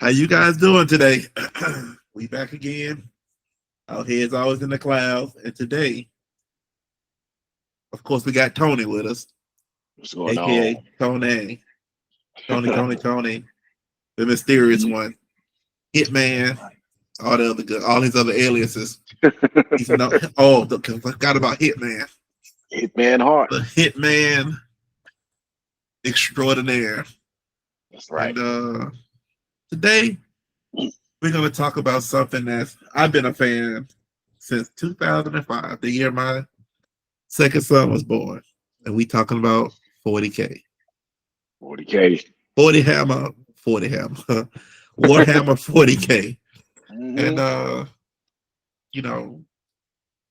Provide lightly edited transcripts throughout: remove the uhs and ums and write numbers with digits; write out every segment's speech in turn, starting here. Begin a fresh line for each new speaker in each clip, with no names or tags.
How you guys doing today? We back again. Our heads always in the clouds. And today, of course, we got Tony with us,
What's going on?
aka Tony. Tony, the mysterious one. Hitman, all the other good, all his other aliases. He's no forgot about Hitman.
Hitman Hart.
The Hitman extraordinaire.
That's
And
right.
today we're gonna talk about something that I've been a fan since 2005, the year my second son was born. And we talking about 40K.
40K.
40 Hammer, 40 Hammer. Warhammer 40K. And
Hmm.
you know,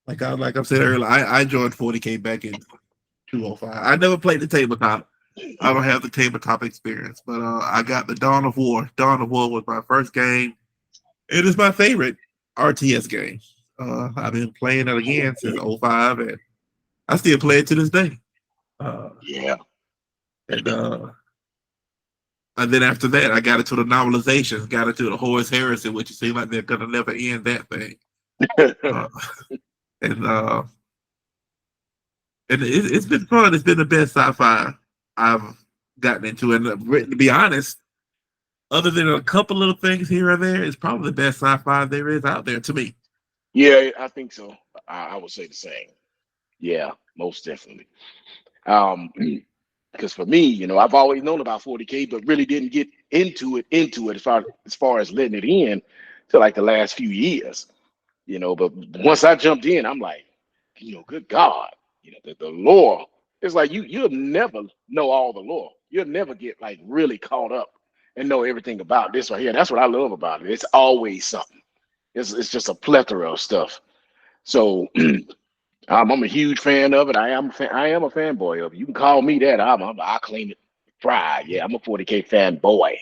like I said earlier, I joined 40K back in 205. I never played the tabletop. I don't have the tabletop experience, but I got the Dawn of War. Dawn of War was my first game. It is my favorite RTS game. I've been playing it again since '05, and I still play it to this day. Uh,
Yeah.
and and then after that, I got into the novelizations, got into the Horus Heresy, which it seems like they're gonna never end that thing. Uh, and uh, it's been fun. It's been the best sci-fi I've gotten into, and to be honest, other than a couple little things here and there, it's probably the best sci-fi there is out there to me.
Yeah, I think so. I would say the same. Yeah, most definitely. Um, because for me, I've always known about 40K, but really didn't get into it as far as letting it in till like the last few years. But once I jumped in, I'm like, good God, the lore. It's like you'll never know all the lore. You'll never get like really caught up and know everything about this right here. That's what I love about it. It's always something. It's just a plethora of stuff. So I'm a huge fan of it. I am a fanboy of it. You can call me that. I claim it pride. Yeah, I'm a 40K fanboy.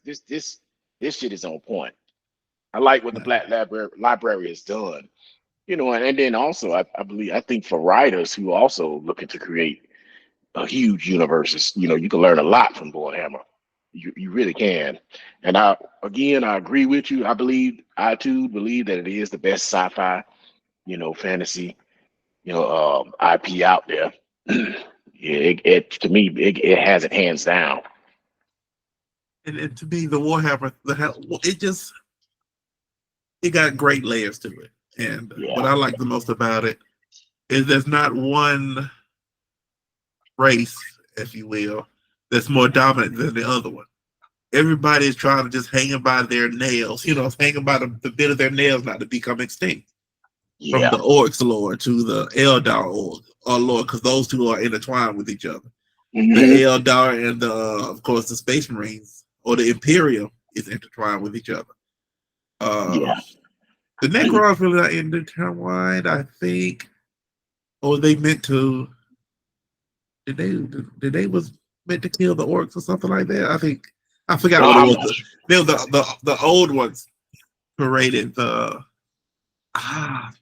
this shit is on point. I like what the Black Library has done. And then also I think for writers who also looking to create a huge universes, you can learn a lot from Warhammer. You really can. And I agree with you. I too believe that it is the best sci-fi, fantasy, IP out there. Yeah, it to me it has it hands down.
And to me, the Warhammer, it got great layers to it. And what
Yeah.
I like the most about it is there's not one race, if you will, that's more dominant than the other one. Everybody's trying to just hanging by their nails, hanging by the bit of their nails not to become extinct. From
Yeah.
the Orcs lore to the Eldar lore, because those two are intertwined with each other. The
Hmm.
Eldar and of course, the Space Marines or the Imperium is intertwined with each other. Uh,
Yeah.
the Necrons really not intertwined, I think, or they meant to. Did they was meant to kill the orcs or something like that? I think I forgot what it
I'm
was.
not sure.
They were the old ones paraded the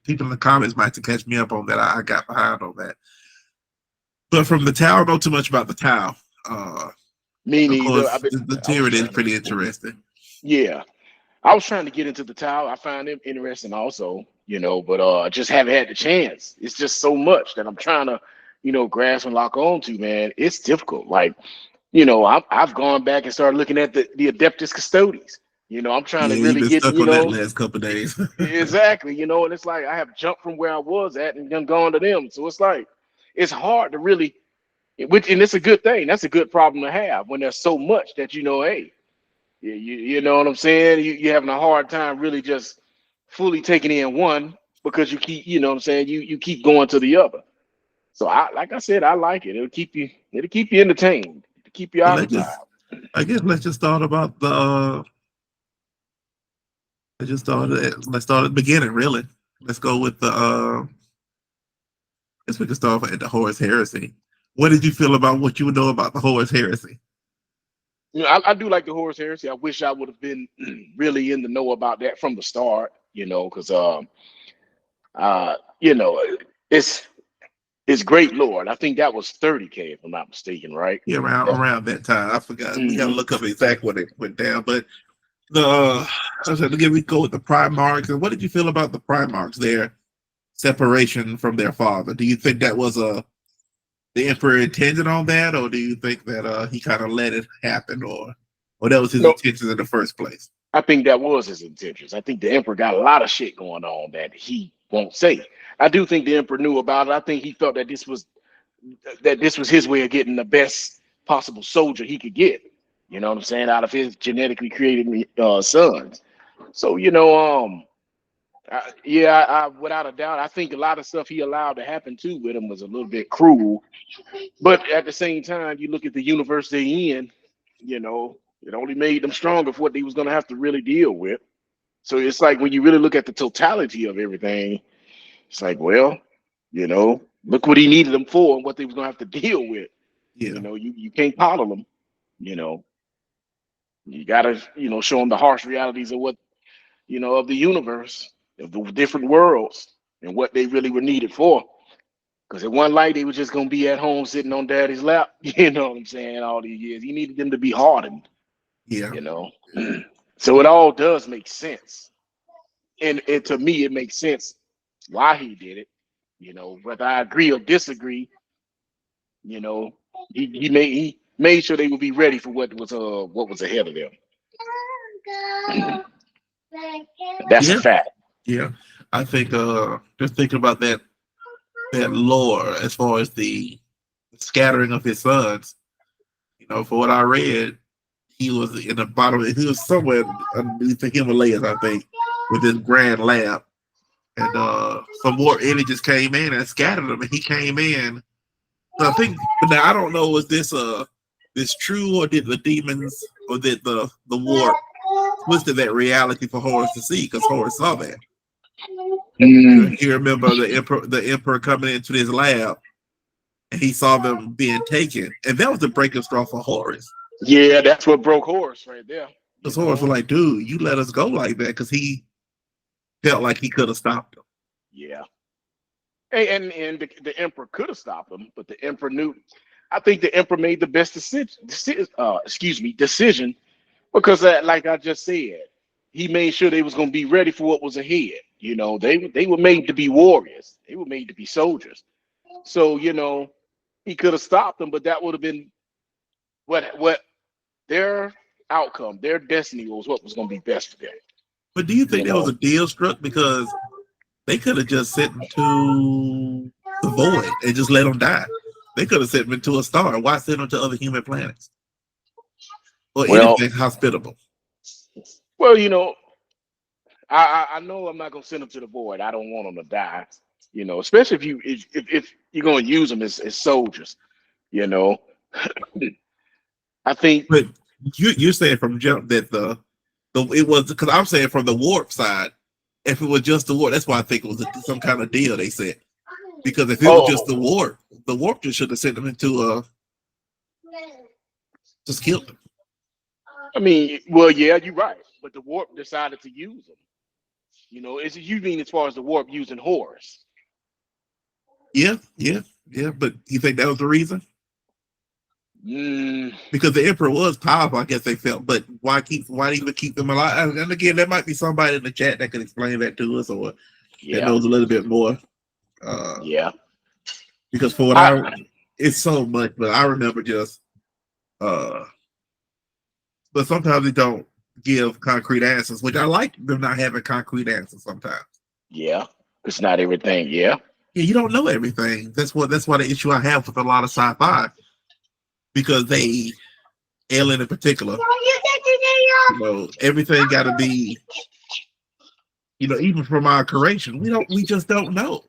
people in the comments might have to catch me up on that. I got behind on that. But from the tower, I don't know too much about the tower. Uh,
Me
of
neither.
course, the
I was
tyranny is
trying to.
pretty interesting.
Yeah. I was trying to get into the tower. I find it interesting also, but just haven't had the chance. It's just so much that I'm trying to, grasp and lock on to, man. It's difficult. Like, I've gone back and started looking at the Adeptus Custodes. I'm trying
Yeah,
to
you've
really
been
get,
stuck on that last couple of days.
exactly, and it's like I have jumped from where I was at and then gone to them. So it's like it's hard to really, and it's a good thing. That's a good problem to have when there's so much that hey, you know what I'm saying? You're having a hard time really just fully taking in one because you keep, what I'm saying, you keep going to the other. So like I said, I like it. It'll keep you entertained, it'll keep you
But
occupied.
I guess let's just start about the. Let's start at the beginning. Really, let's go with the. I guess we can start off at the Horus Heresy. What did you feel about what you know about the Horus Heresy?
I do like the Horus Heresy. I wish I would have been really in the know about that from the start, because uh, it's His great lord. I think that was 30K, if I'm not mistaken, right?
Yeah, around that time. I forgot. We gotta
Mhm.
look up exactly when it went down. But I said again, we go with the Primarchs. And what did you feel about the Primarchs? Their separation from their father. Do you think that was the Emperor intended on that, or do you think that he kind of let it happen, or that was his
No,
intentions in the first place?
I think that was his intentions. I think the emperor got a lot of shit going on that he won't say. I do think the emperor knew about it. I think he felt that this was his way of getting the best possible soldier he could get. You know what I'm saying? Out of his genetically created sons. So yeah, without a doubt, I think a lot of stuff he allowed to happen too with him was a little bit cruel. But at the same time, you look at the universe they in. It only made them stronger for what they was gonna have to really deal with. So it's like when you really look at the totality of everything, it's like, well, look what he needed them for and what they was gonna have to deal with.
Yeah,
You can't coddle them. You know, you gotta show them the harsh realities of what of the universe, of the different worlds, and what they really were needed for. Because it wasn't like they were just gonna be at home sitting on daddy's lap. You know what I'm saying? All these years, he needed them to be hardened.
yeah,
You know, so it all does make sense, and to me, it makes sense why he did it. Whether I agree or disagree, you know, he made sure they would be ready for what was ahead of them. That's a
yeah,
fact.
yeah. I think just thinking about that lore as far as the scattering of his sons. For what I read, he was in the bottom. He was somewhere underneath the Himalayas, I think, with this grand lab, and some more just came in and scattered him. And he came in. So I think, but now I don't know. Was this true, or did the demons, or did the warp twisted that reality for Horus to see? Because Horus saw that.
Mm,
You remember the emperor coming into this lab, and he saw them being taken, and that was the breaking straw for Horus.
yeah, that's what broke horse right there.
Because Horus was like, dude, you let us go like that, because he felt like he could have stopped them.
Yeah. And the emperor could have stopped him, but the emperor knew. I think the emperor made the best decision because, like I just said, he made sure they was going to be ready for what was ahead. They were made to be warriors. They were made to be soldiers. So he could have stopped them, but that would have been what their outcome, their destiny was what was going to be best for them.
But do you
You
think there was
know.
a deal struck? Because they could have just sent him to the void and just let him die. They could have sent him into a star. Why send him to other human planets or
Well,
anything hospitable?
well, I know I'm not gonna send them to the void. I don't want them to die. Especially if you're gonna use them as soldiers. You know, I think.
But you're saying from jump that the it was, because I'm saying from the warp side. If it was just the warp, that's why I think it was some kind of deal they said. Because if it was just
Oh,
the warp just should have sent them into just killed them.
I mean, well, yeah, you're right. But the warp decided to use them. Is it you mean as far as the warp using Horus?
Yeah, yeah, yeah. But you think that was the reason?
Mm,
Because the emperor was powerful, I guess they felt. But why even keep them alive? And again, there might be somebody in the chat that can explain that to us, or that
yeah,
knows a little bit more. Uh,
yeah.
because for what
I
it's so much, but I remember just. Uh, but sometimes they don't give concrete answers, which I like them not having concrete answers sometimes.
Yeah, it's not everything. Yeah.
Yeah, you don't know everything. That's why the issue I have with a lot of sci-fi, because they, Alien in particular, everything got to be, even from our creation, we just don't know.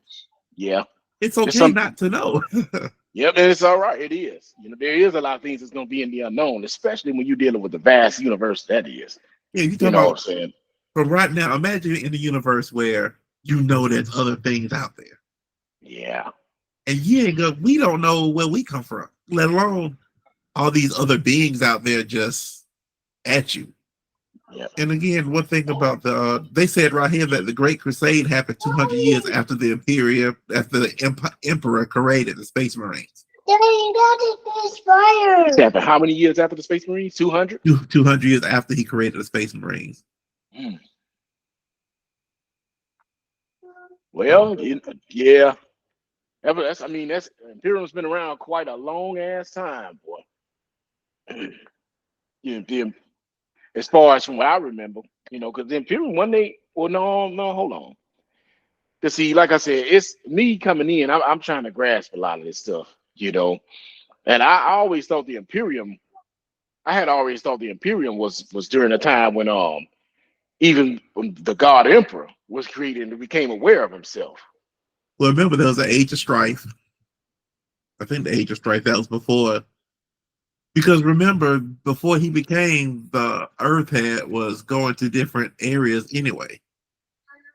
Yeah.
It's
It's
okay
some.
not to know.
Yep, and it's all right. It is. There is a lot of things that's going to be in the unknown, especially when you're dealing with the vast universe that is.
Yeah, you talk
You know what
about
I'm saying?
from right now. Imagine in the universe where there's other things out there,
Yeah.
and we don't know where we come from, let alone all these other beings out there just at you.
Yeah.
And again, one thing about they said right here that the Great Crusade happened 200 years after the Emperor created the Space Marines.
This happened how many years after the Space Marines? 200?
200 years after he created the Space Marines.
Mm.
So,
Well, yeah. I mean, that's Imperium's been around quite a long ass time, boy. As far as from what I remember, because the Imperium one day, well, no, hold on. Cause see, like I said, it's me coming in. I'm trying to grasp a lot of this stuff. And I always thought the Imperium. I had always thought the Imperium was during a time when even when the God Emperor was created and became aware of himself.
well, remember there was an Age of Strife. I think the Age of Strife that was before, because remember before he became the Earth was going to different areas anyway.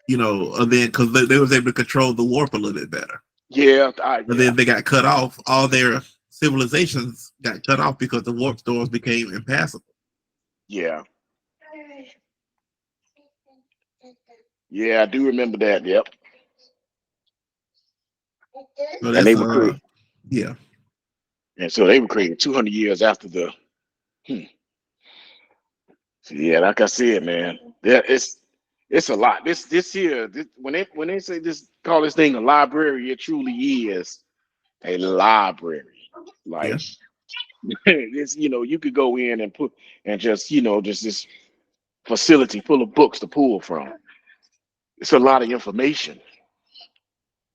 And then because they was able to control the warp a little bit better.
Yeah,
But
yeah,
then they got cut off. All their civilizations got cut off because the warp storms became impassable.
yeah, yeah. I do remember that. Yep.
So
And
that's
they were created,
yeah.
and so they were created 200 years after the. Hmm. So yeah, like I said, man, yeah, it's a lot. This here, when they say this, call this thing a library, it truly is a library.
Yeah.
Like this, you could go in and put and just this facility full of books to pull from. It's a lot of information,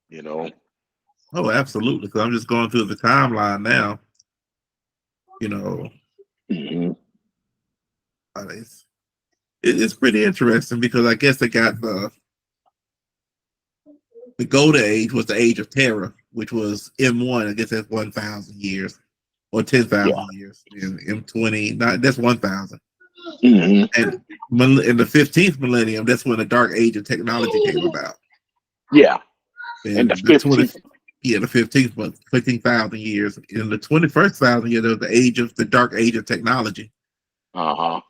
you know.
Oh, absolutely. Because I'm just going through the timeline now. You know,
Hmm.
it's it's pretty interesting because I guess they got the golden age was the age of terror, which was M1. I guess that's 1,000 years or ten
Yeah.
thousand years. And M20, not that's 1,000.
Hmm.
And in the 15th millennium, that's when the dark age of technology came about.
Yeah. And the
And the 20,
15th.
yeah, the 15th month, 15,000 years. In the 21st thousand year, there was the age of the dark age of technology.
Uh-huh.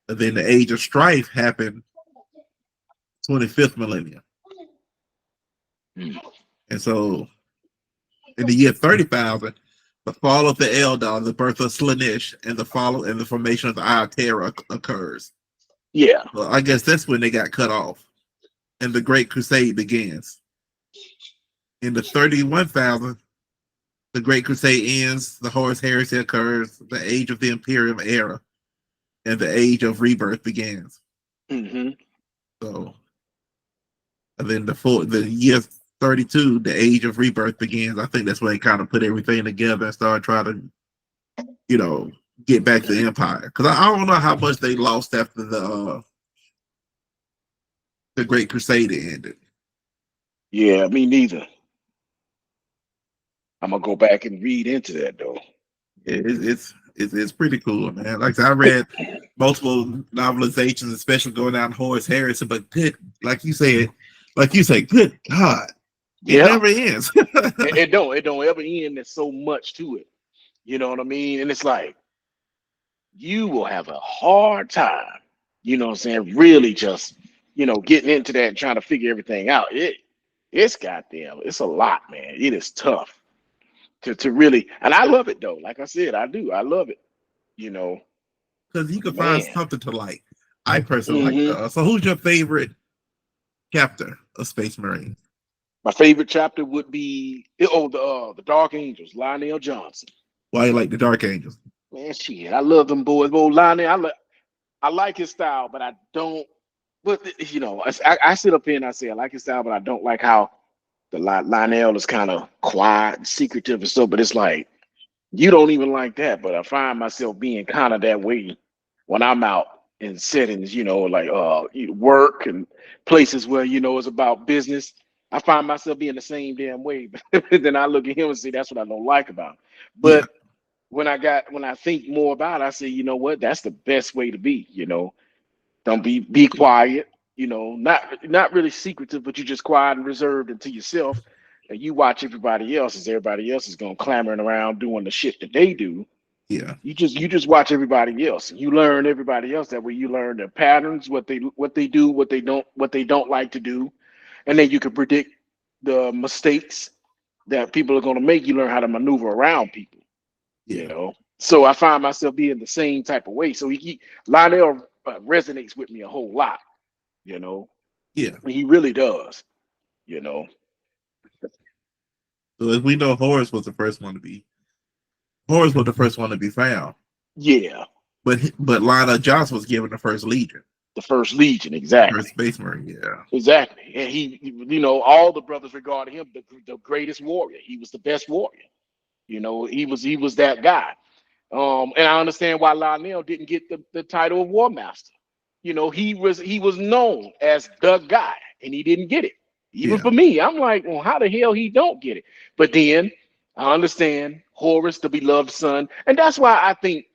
And then the age of strife happened 25th millennium.
Mm.
And so in the year 30,000, the fall of the Eldar, the birth of Slaanesh, and the fall and the formation of the Eye of Terror occurs.
Yeah.
Well, I guess that's when they got cut off. And the Great Crusade begins. In the 31,000, the Great Crusade ends, the Horus Heresy occurs, the age of the Imperium era, and the age of rebirth begins.
Hmm.
So, and then the year 32, the age of rebirth begins. I think that's when they kind of put everything together and started trying to, get back to the empire. Because I don't know how much they lost after the Great Crusade ended.
Yeah, me neither. I'm gonna go back and read into that though.
It's pretty cool, man. Like I said, I read multiple novelizations, especially going down Horace Harrison. But good, like you say, good God, it
Yeah.
never ends.
It don't ever end. There's so much to it. You know what I mean? And it's like you will have a hard time, what I'm saying, really just, getting into that and trying to figure everything out. It's goddamn, it's a lot, man. It is tough to really, and I love it though. Like I said, I do. I love it, you know,
Because you can find
man.
something to like. I personally like.
Hmm.
So, who's your favorite chapter of Space Marine?
My favorite chapter would be the Dark Angels, Lionel Johnson.
Why you like the Dark Angels?
Man, shit, I love them boys. Old Lionel, I like his style, but I don't. But I sit up here and I say I like his style, but I don't like how the Lionel is kind of quiet, and secretive, and stuff. But it's like you don't even like that. But I find myself being kind of that way when I'm out in settings, like work and places where it's about business. I find myself being the same damn way. But then I look at him and say that's what I don't like about him.
Yeah,
But when I think more about it, I say, you know what, that's the best way to be. Don't be quiet, not really secretive, but you just quiet and reserved into yourself. And you watch everybody else as everybody else is going clamoring around doing the shit that they do.
Yeah.
You just watch everybody else. You learn everybody else. That way you learn their patterns, what they do, what they don't like to do, and then you can predict the mistakes that people are going to make. You learn how to maneuver around people. You
Yeah.
know. So I find myself being the same type of way. So Lionel resonates with me a whole lot. You know,
Yeah.
he really does. You know.
So as we know, Horace was the first one to be found.
Yeah,
But Lionel Johnson was given the first Legion,
the first Legion,
first
exactly.
Space Marine. Yeah.
Exactly. And all the brothers regarded him the greatest warrior. He was the best warrior. He was that guy. And I understand why Lionel didn't get the title of War Master. He was known as the guy, and he didn't get it. Even
Yeah.
for me, I'm like, well, how the hell he don't get it? But then I understand Horus, the beloved son, and that's why I think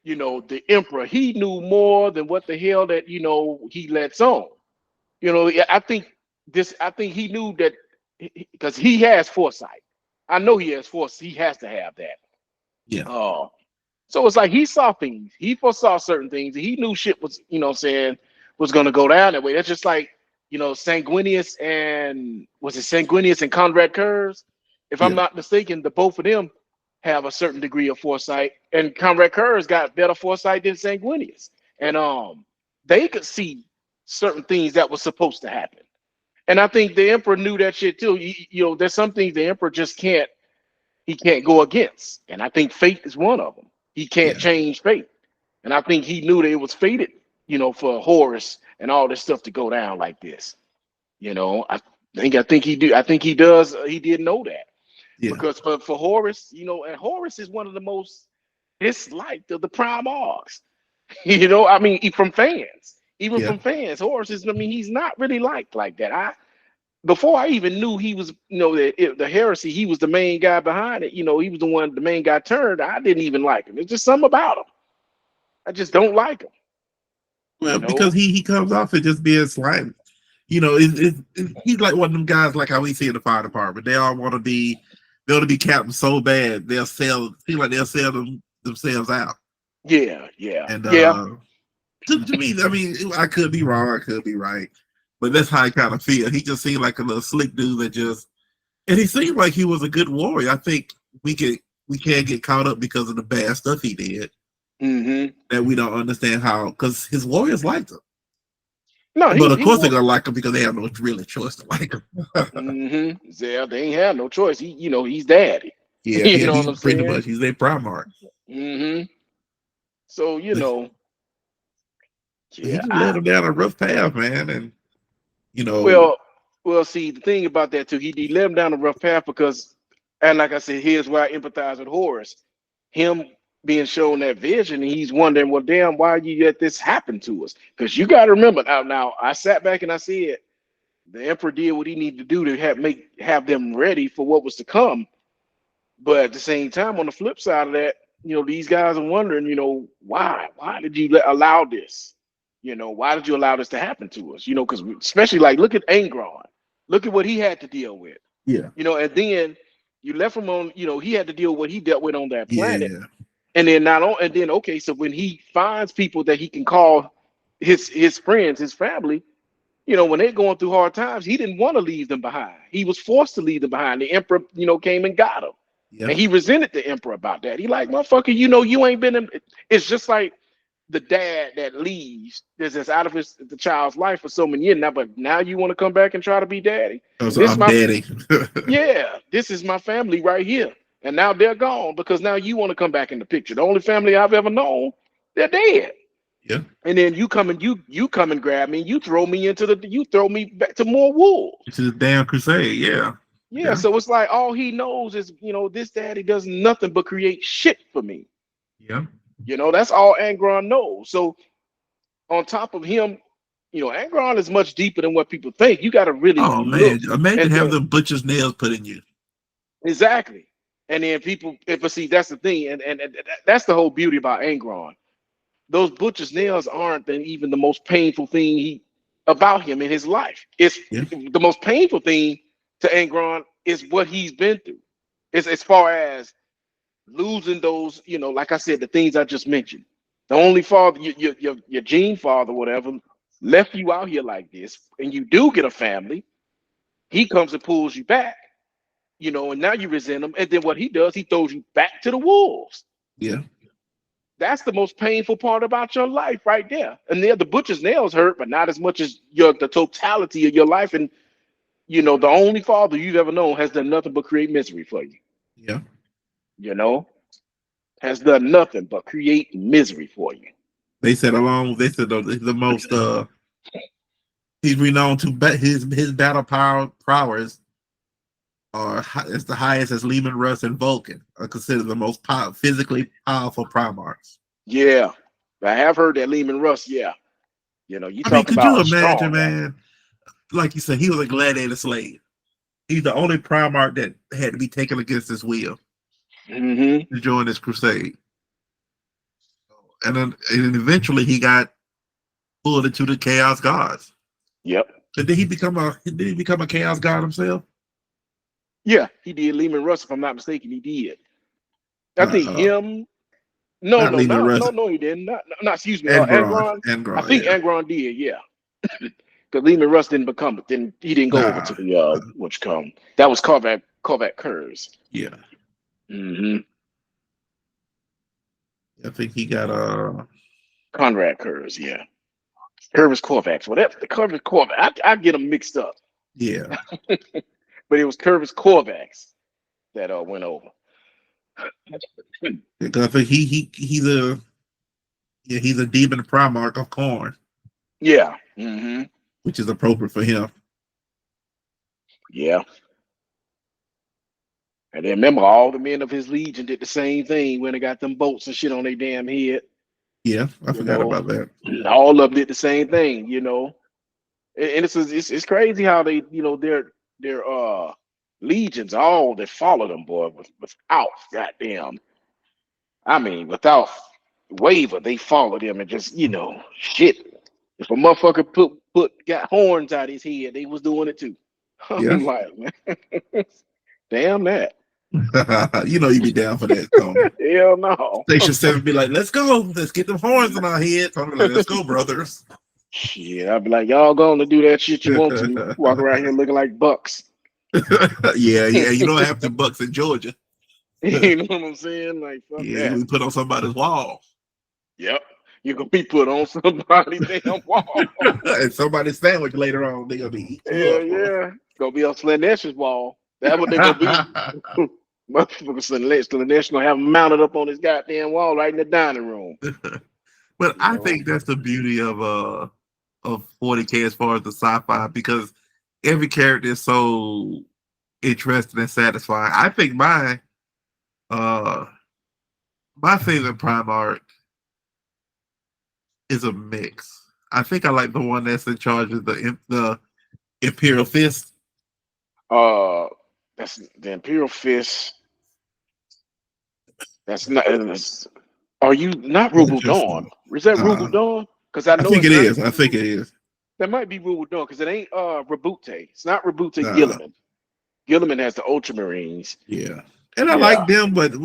the emperor, he knew more than what the hell that he lets on. Yeah, I think he knew that because he has foresight. I know he has foresight. He has to have that.
Yeah.
Uh, so it's like he saw things. He foresaw certain things. He knew shit was, saying, was gonna go down that way. That's just like, Sanguinius and was it Sanguinius and Conrad Kurz? If I'm
Yeah.
not mistaken, the both of them have a certain degree of foresight, and Conrad Kurz got better foresight than Sanguinius. And they could see certain things that was supposed to happen. And I think the emperor knew that shit too. There's some things the emperor just he can't go against. And I think fate is one of them. He can't
Yeah.
change fate. And I think he knew that it was fated, for Horus and all this stuff to go down like this. I think he do. I think he does. He did know that
Yeah.
because for Horus, and Horus is one of the most disliked of the Primarchs. I mean, from fans, even
Yeah.
from fans, Horus is. I mean, he's not really liked like that. Before I even knew he was, the heresy, he was the main guy behind it. He was the main guy turned. I didn't even like him. It's just something about him. I just don't like him. You
Well,
know?
because he comes off as just being slimy. He's like one of them guys like how we see in the fire department. They all want to be captain so bad they'll sell themselves out.
Yeah, yeah,
And
yeah,
to me, I mean, I could be wrong, I could be right, but that's how I kind of feel. He just seemed like a little slick dude and he seemed like he was a good warrior. I think we can't get caught up because of the bad stuff he did
hmm
that we don't understand how because his warriors liked him.
No,
But
he
of
he
course they're
was.
gonna like him because they have no really choice to like him.
Yeah, they ain't have no choice. He's daddy.
Yeah,
You
yeah,
know what
he's
I'm
pretty
saying?
much he's their Primarch.
hmm So
But he
yeah.
just led him down a rough path, man. And you know,
Well, see, the thing about that too, he led him down a rough path because, and like I said, here's where I empathize with Horace. Him being shown that vision, and he's wondering, well, damn, why you let this happen to us? Because you got to remember now. I sat back and I said, the emperor did what he needed to do to have them ready for what was to come. But at the same time, on the flip side of that, these guys are wondering, why? Why did you allow this? Why did you allow this to happen to us? Because especially like look at Angron. Look at what he had to deal with.
yeah,
And then you left him on, he had to deal with what he dealt with on that planet.
yeah,
And then not on and then okay, so when he finds people that he can call his friends, his family, when they're going through hard times, he didn't want to leave them behind. He was forced to leave them behind. The emperor, came and got him.
yeah.
And he resented the emperor about that. He like, motherfucker, you ain't been in. It's just like the dad that leaves, that's out of the child's life for so many years now, but now you want to come back and try to be daddy.
So
This
I'm
my
daddy.
yeah, this is my family right here. And now they're gone because now you want to come back in the picture. The only family I've ever known, they're dead.
Yeah,
And then you come and grab me, you throw me back to more wolves.
it's a damn crusade. Yeah,
Yeah,
yeah,
so it's like all he knows is, this daddy does nothing but create shit for me.
yeah.
That's all Angron knows. So on top of him, Angron is much deeper than what people think. You got to really
Oh
look
man, imagine
and
having the butcher's nails put in you.
exactly. And then people, but see, that's the thing, and that's the whole beauty about Angron. Those butcher's nails aren't even the most painful thing about him in his life. It's
Yeah.
the most painful thing to Angron is what he's been through. It's as far as losing those, like I said, the things I just mentioned. The only father, your gene father, whatever, left you out here like this, and you do get a family. He comes and pulls you back, and now you resent him. And then what he does, he throws you back to the wolves.
Yeah.
That's the most painful part about your life right there. And there, the butcher's nails hurt, but not as much as the totality of your life. And the only father you've ever known has done nothing but create misery for you.
Yeah.
You know, has done nothing but create misery for you.
They said the most he's renowned to bet his battle prowess is the highest as Lehman Russ and Vulcan are considered the most physically powerful Primarchs.
Yeah, I have heard that Lehman Russ. Yeah, you
I mean,
talk
could you
about a
imagine,
strong one.
man? Like you said, he was a gladiator slave. He's the only Primarch that had to be taken against his will to join this crusade. And eventually he got pulled into the Chaos Gods.
Yep.
And did he become a Chaos God himself?
Yeah, he did. Lehman Russ, if I'm not mistaken, he did. I think him. No,
not Lehman Russ.
No, he didn't. Not excuse me.
Angron.
I think
yeah.
Angron did. Yeah, because Lehman Russ didn't become it. Then he didn't go over to the which come. That was Corvac Kurz.
Yeah.
Mm-hmm.
I think he got
Conrad Kurz. Yeah. Curvis Corvax. Whatever. The Curvis Corvax. I get them mixed up.
Yeah.
But it was Curvis Corvax that went over.
Because I think he's a demon Primarch of Khorne.
Yeah. Mm-hmm.
Which is appropriate for him.
Yeah. And then remember, all the men of his legion did the same thing when they got them bolts and shit on their damn head.
Yeah, I forgot about that.
All of them did the same thing, And it's crazy how they, their legions, all that follow them, boy, without goddamn. I mean, without waver, they followed him and just, shit. If a motherfucker got horns out his head, they was doing it too. I'm like, man, damn that.
You'd be down for that, Tony.
Hell no.
Station 7 be like, let's go. Let's get them horns in our head. Tony be like, let's go, brothers.
Shit, I'd be like, y'all going to do that shit you want to. Walk around here looking like bucks.
yeah. You don't have to bucks in Georgia.
You know what I'm saying? Like, fuck that.
We put on somebody's wall.
Yep. You're going to be put on somebody's damn wall.
And somebody's sandwich later on, they're going to be eating.
Yeah. It's going to be on Slenesh's wall. That's what they're going to be. Motherfucker Slanesh going to have him mounted up on his goddamn wall right in the dining room.
But I think that's the beauty of 40K as far as the sci-fi, because every character is so interesting and satisfying. I think my favorite Primarch is a mix. I think I like the one that's in charge of the Imperial Fist.
That's the Imperial Fist. That's not. Are you not Ruble Dawn? Is that Ruble Dawn? Because I think
it is. I think it is.
That might be Ruble Dawn because it ain't Rabute. It's not Rabute Gilliman. Gilliman has the Ultramarines.
Yeah, and I like them, but I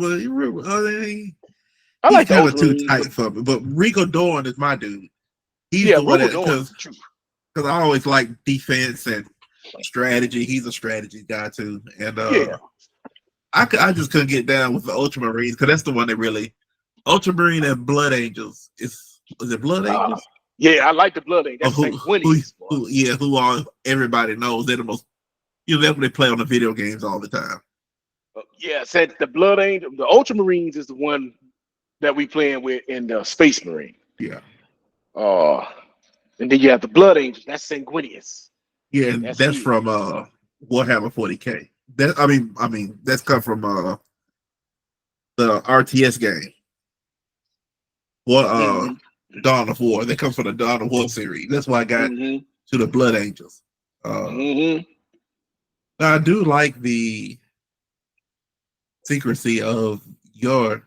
like the Ultramarines too tight for me. But Rico Dorn is my dude. He's the one because I always like defense and strategy. He's a strategy guy too, and I just couldn't get down with the Ultramarines because that's the one that really Ultramarine and Blood Angels. Is it Blood Angels?
Yeah, I like the Blood Angels.
Who are everybody knows they're the most. That's what they play on the video games all the time.
Said the Blood Angel, the Ultramarines is the one that we playing with in the Space Marine.
Yeah.
And then you have the Blood Angels. That's Sanguinius.
Yeah, that's from Warhammer 40K. That's come from the RTS game. Dawn of War. That comes from the Dawn of War series. That's why I got to the Blood Angels. I do like the secrecy of your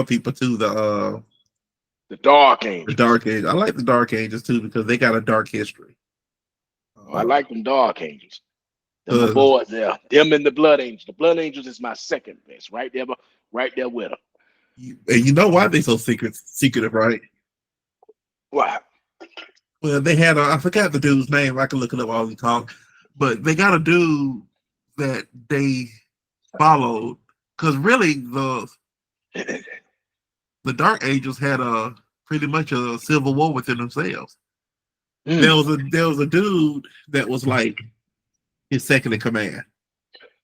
people too. The
Dark Angels.
The Dark Angels. I like the Dark Angels too because they got a dark history.
I like them Dark Angels. Them my boys there. Them and the Blood Angels. The Blood Angels is my second best. Right there with them.
And you know why they so secretive, right?
Why?
Well, they had I forgot the dude's name. I can look it up while we talk. But they got a dude that they followed because really the Dark Angels had a pretty much a civil war within themselves. There was a dude that was like his second in command,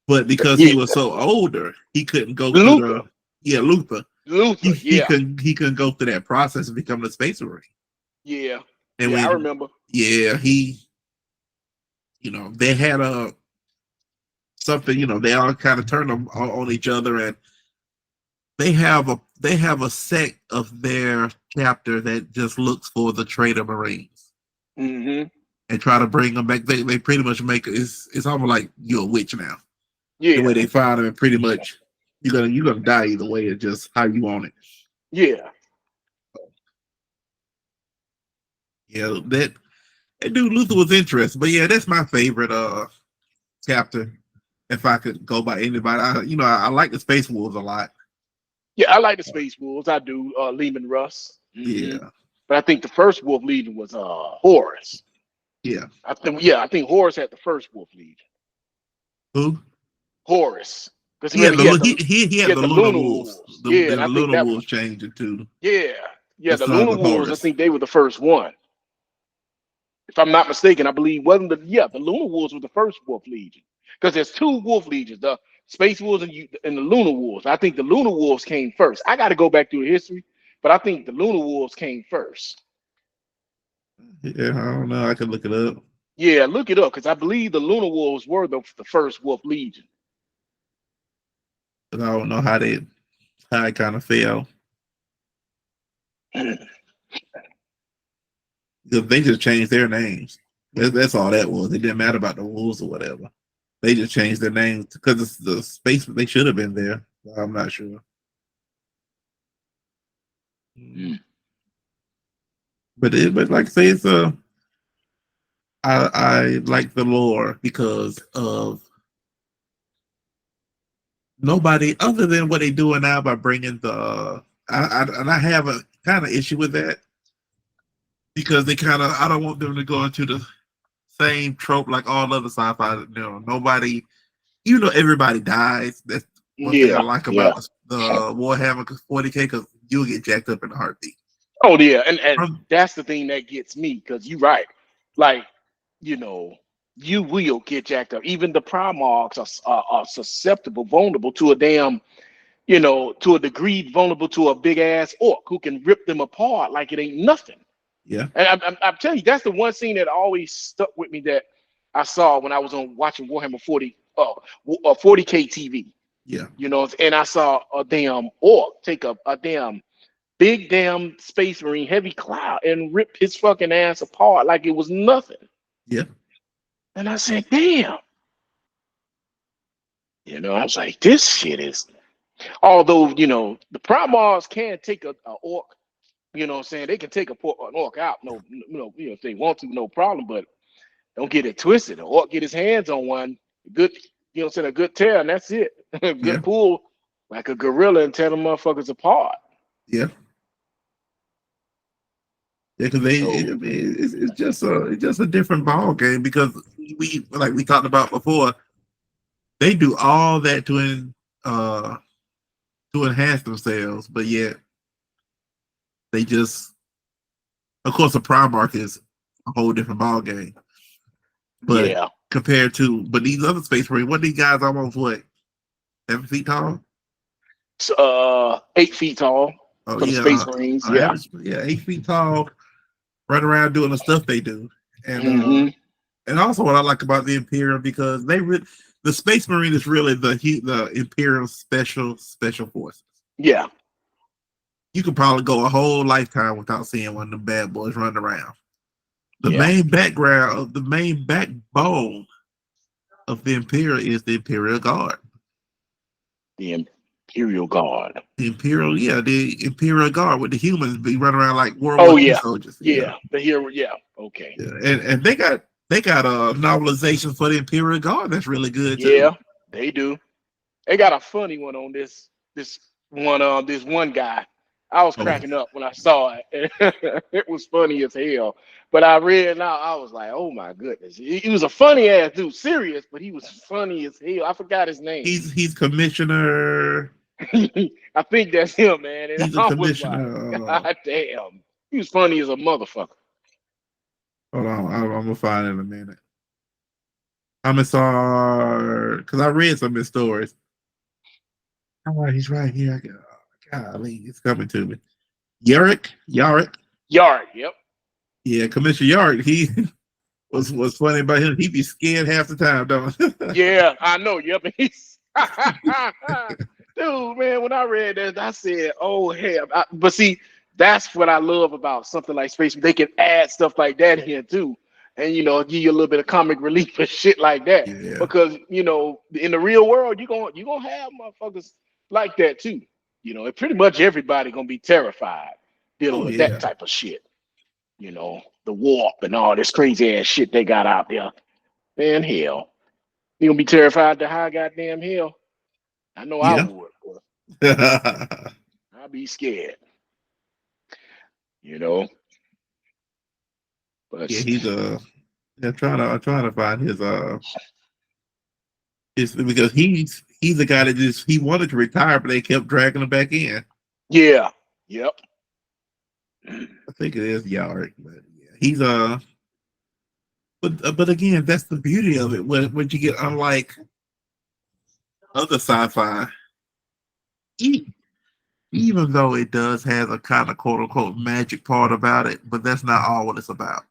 but because he was so older, he couldn't go through Luther. He couldn't go through that process of becoming a space marine.
Yeah,
and
I remember.
Yeah, he, they had something. They all kind of turned on each other, and they have a sect of their chapter that just looks for the traitor marines.
Mm-hmm.
And try to bring them back. They pretty much make it's almost like you're a witch now.
Yeah.
The way they find them, and pretty much you're gonna die either way. It's just how you want it.
Yeah.
Yeah, that dude Luther was interesting, but yeah, that's my favorite chapter. If I could go by anybody, I like the Space Wolves a lot.
Yeah, I like the Space Wolves. I do. Leman Russ.
Mm-hmm. Yeah,
but I think the first Wolf Legion was Horus.
Yeah.
I think Horus had the first Wolf Legion.
Who?
Horus. Because
he had the Lunar Wolves. The Lunar Wolves changed it too.
Yeah. The Lunar Wolves, I think they were the first one. If I'm not mistaken, I believe the Lunar Wolves were the first Wolf Legion. Because there's two Wolf Legions, the Space Wolves and the Lunar Wolves. I think the Lunar Wolves came first. I got to go back through the history, but I think the Lunar Wolves came first.
Yeah, I don't know. I could look it up.
Yeah, look it up, because I believe the Lunar Wolves were the first Wolf Legion.
But I don't know how it kind of fell. Because they just changed their names. That's all that was. It didn't matter about the wolves or whatever. They just changed their names because it's the space they should have been there. I'm not sure. But like I say, it's I like the lore because of nobody other than what they're doing now by bringing the I have a kind of issue with that because they I don't want them to go into the same trope like all other sci-fi. Nobody, everybody dies. That's one thing I like about the Warhammer 40K, because you'll get jacked up in a heartbeat.
Oh yeah, and that's the thing that gets me, because you're right. Like, you will get jacked up. Even the Primarchs are susceptible, vulnerable to a damn, to a degree vulnerable to a big ass orc who can rip them apart like it ain't nothing.
Yeah.
And I'm telling you, that's the one scene that always stuck with me that I saw when I was watching Warhammer 40K TV.
Yeah.
And I saw a damn orc take a damn big damn space marine heavy cloud and rip his fucking ass apart like it was nothing.
Yeah.
And I said, damn. I was like, this shit is, although, the Primarchs can take a orc, they can take an orc out, if they want to, no problem, but don't get it twisted. An orc get his hands on one, good, a good tear, and that's it. Good pull, like a gorilla, and tear them motherfuckers apart.
Yeah. Yeah, because it's just a different ball game, because we talked about before, they do all that to enhance themselves, but yet they just, of course, the Primarch is a whole different ball game. But compared to these other Space Marines, what these guys almost 7 feet tall?
8 feet tall. For the Space Marines,
8 feet tall, run around doing the stuff they do, and also what I like about the Imperial, because the Space Marine is really the Imperial special forces. Yeah, you could probably go a whole lifetime without seeing one of them bad boys running around. The main backbone of the Imperial is the Imperial Guard. The Imperial Guard, the Imperial Guard with the humans be running around like World War II soldiers. The hero, okay. Yeah. And they got They got a novelization for the Imperial Guard that's really good
Yeah,
too.
they do. They got a funny one on this one guy. I was
Oh,
cracking up when I saw it. It was funny as hell. But I read it now, I was like, oh my goodness. He was a funny ass dude, serious, but he was funny as hell. I forgot his name.
he's commissioner.
I think that's him, man. And
He's a
I was like,
commissioner.
God damn. He was funny as a motherfucker.
Hold on, I'm gonna find it in a minute. Commissar, because I read some of his stories. Oh, he's right here. Golly, it's coming to me. Yarick.
Yard, yep.
Yeah, Commissioner Yarick. He was funny about him. He be scared half the time, don't he?
Yeah, I know. Yep. Dude, man, when I read that, I said, "Oh hell!" But see, that's what I love about something like Space. They can add stuff like that here too, and give you a little bit of comic relief and shit like that.
Yeah.
Because in the real world, you gonna have motherfuckers like that too. And pretty much everybody gonna be terrified dealing
Oh
with that
yeah.
type of shit. The warp and all this crazy ass shit they got out there. Man, hell, you gonna be terrified to high goddamn hell. I know I
Yeah.
would. Boy.
Yeah,
I'd be scared, you know. But
he's yeah, trying to find his because he's the guy that just he wanted to retire, but they kept dragging him back in.
yeah, yep.
I think it is Yarick, but yeah, he's but again, that's the beauty of it. When you get unlike other sci-fi, e- even though it does have a kind of quote unquote magic part about it, but that's not all what it's about.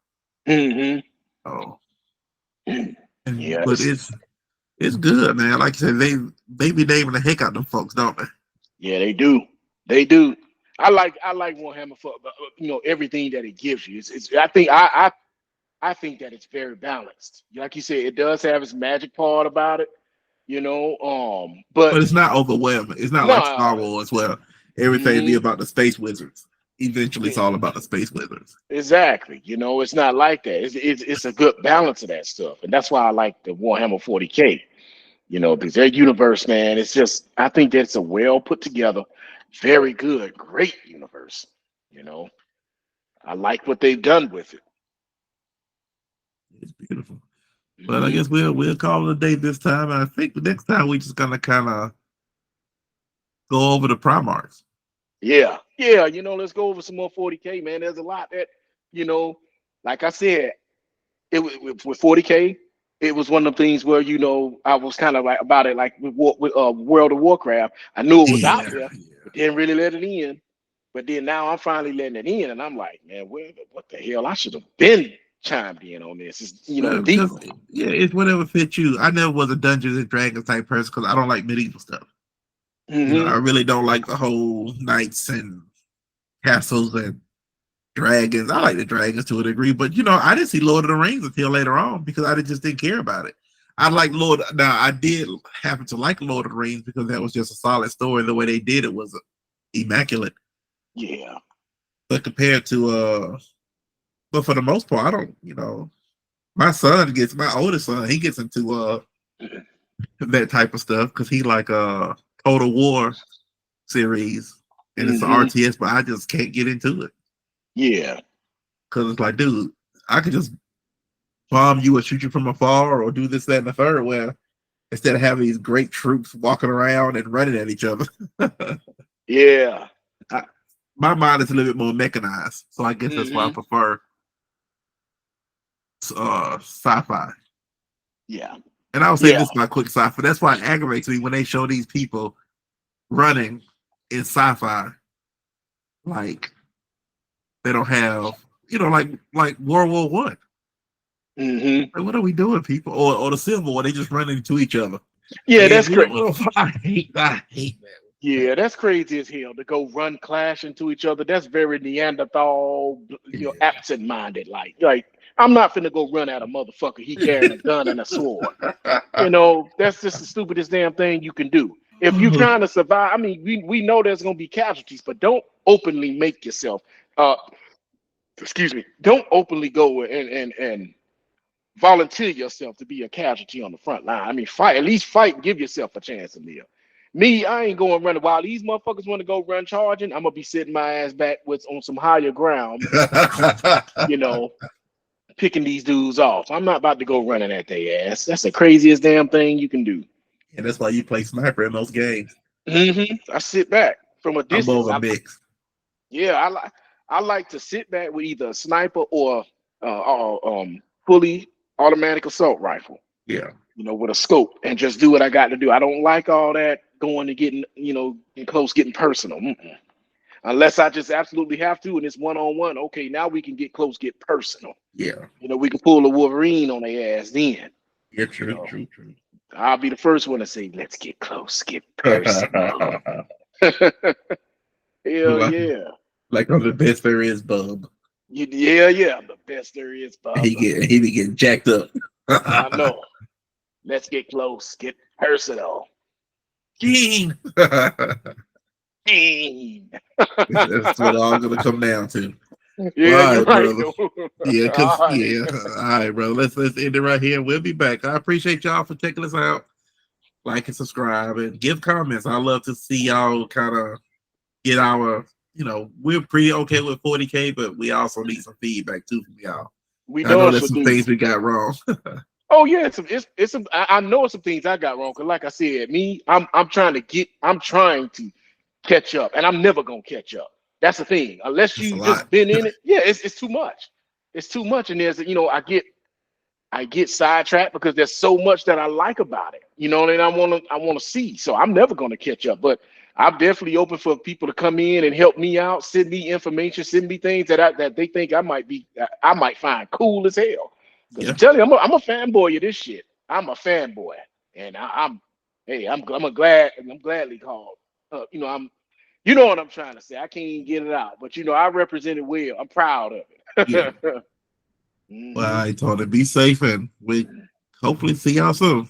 Mm-hmm.
Oh, but
Yes.
it's good, man. Like I said, they be naming the heck out of them folks, don't they?
Yeah, they do. They do. I like Warhammer for everything that it gives you. It's I think that it's very balanced. Like you said, it does have its magic part about it. But
But it's not overwhelming. It's not like Star
no.
Wars where everything be
Hmm.
about the space wizards. Eventually, it's all about the space wizards.
Exactly. It's not like that. It's a good balance of that stuff, and that's why I like the Warhammer 40K. Because their universe, man, it's just I think that's a well put together, very good, great universe. You know, I like what they've done with it.
It's beautiful. But I
Hmm.
guess we'll call it a day this time. And I think the next time we just gonna kind of go over the Primarchs.
Yeah, yeah. Let's go over some more 40K, man. There's a lot that you know, like I said, it with 40K. It was one of the things where I was kind of like about it, like with World of Warcraft. I knew it was out
Yeah,
there,
yeah.
but didn't really let it in. But then now I'm finally letting it in, and I'm like, man, what the hell? I should have been chimed in on this. It's
Well,
deep.
because yeah, it's whatever fits you. I never was a Dungeons and Dragons type person because I don't like medieval stuff. I
Hmm.
really don't like the whole knights and castles and dragons. I like the dragons to a degree, but I didn't see Lord of the Rings until later on because I just didn't care about it. I like Lord. Now I did happen to like Lord of the Rings because that was just a solid story. The way they did it was immaculate.
Yeah.
But compared to but for the most part, I don't. My oldest son, he gets into that type of stuff because he like Total War series and it's an
Hmm.
RTS, but I just can't get into it
Yeah.
because it's like, dude, I could just bomb you or shoot you from afar or do this, that, and the third. Where instead of having these great troops walking around and running at each other,
Yeah.
I, my mind is a little bit more mechanized. So I guess that's why I
Hmm.
prefer sci-fi.
Yeah.
And I would say
Yeah.
this about quick sci-fi. That's why it aggravates me when they show these people running in sci-fi like they don't have, like World War One.
Hmm.
Like, what are we doing, people? Or the Civil War, they just running into each other.
Yeah,
Like,
that's great.
I hate that.
Yeah, that's crazy as hell to go run clash into each other. That's very Neanderthal,
Yeah.
absent-minded. Like I'm not finna go run at a motherfucker. He carrying a gun and a sword. That's just the stupidest damn thing you can do. If you're trying to survive, I mean, we know there's gonna be casualties, but don't openly make yourself. Uh, excuse me. Don't openly go and volunteer yourself to be a casualty on the front line. I mean, fight, at least fight and give yourself a chance to live. Me, I ain't going running. While these motherfuckers want to go run charging, I'm gonna be sitting my ass back with on some higher ground, you know, picking these dudes off. I'm not about to go running at their ass. That's the craziest damn thing you can do.
And that's why you play sniper in those games.
I sit back from a
I'm
distance.
over mix.
Yeah, I like to sit back with either a sniper or fully automatic assault rifle.
Yeah.
You know, with a scope and just do what I got to do. I don't like all that going and getting, you know, getting close, getting personal. Unless I just absolutely have to, and it's one-on-one. Okay, now we can get close, get personal.
Yeah.
You know, we can pull a Wolverine on their ass then.
Yeah, true,
You know,
true.
I'll be the first one to say, let's get close, get personal. Hell yeah.
Like I'm the best there is, bub.
Yeah, I'm the best there is, Bob.
He be getting jacked up.
I know. Let's get close, get personal.
Gene.
Gene.
That's what all gonna come down to.
Yeah, you're right.
Yeah,
All right.
yeah. All right, bro. Let's end it right here. We'll be back. I appreciate y'all for checking us out. Like and subscribe and give comments. I love to see y'all kind of get our, you know, we're pretty okay with 40K, but we also need some feedback too from y'all. I know there's some things we got wrong.
Oh yeah, it's some. I know some things I got wrong. Cause like I said, I'm trying to catch up, and I'm never gonna catch up. That's the thing. Unless you just been in it, yeah, it's too much. It's too much, and there's, you know, I get sidetracked because there's so much that I like about it, you know, and I want to see. So I'm never gonna catch up, but I'm definitely open for people to come in and help me out, send me information, send me things that they think I might find cool as hell. Because I'm telling you, I'm a fanboy of this shit. I'm a fanboy, and I'm gladly called. You know, you know what I'm trying to say. I can't even get it out, but you know, I represent it well. I'm proud of it.
Yeah. Well, I told her be safe, and we hopefully see y'all soon.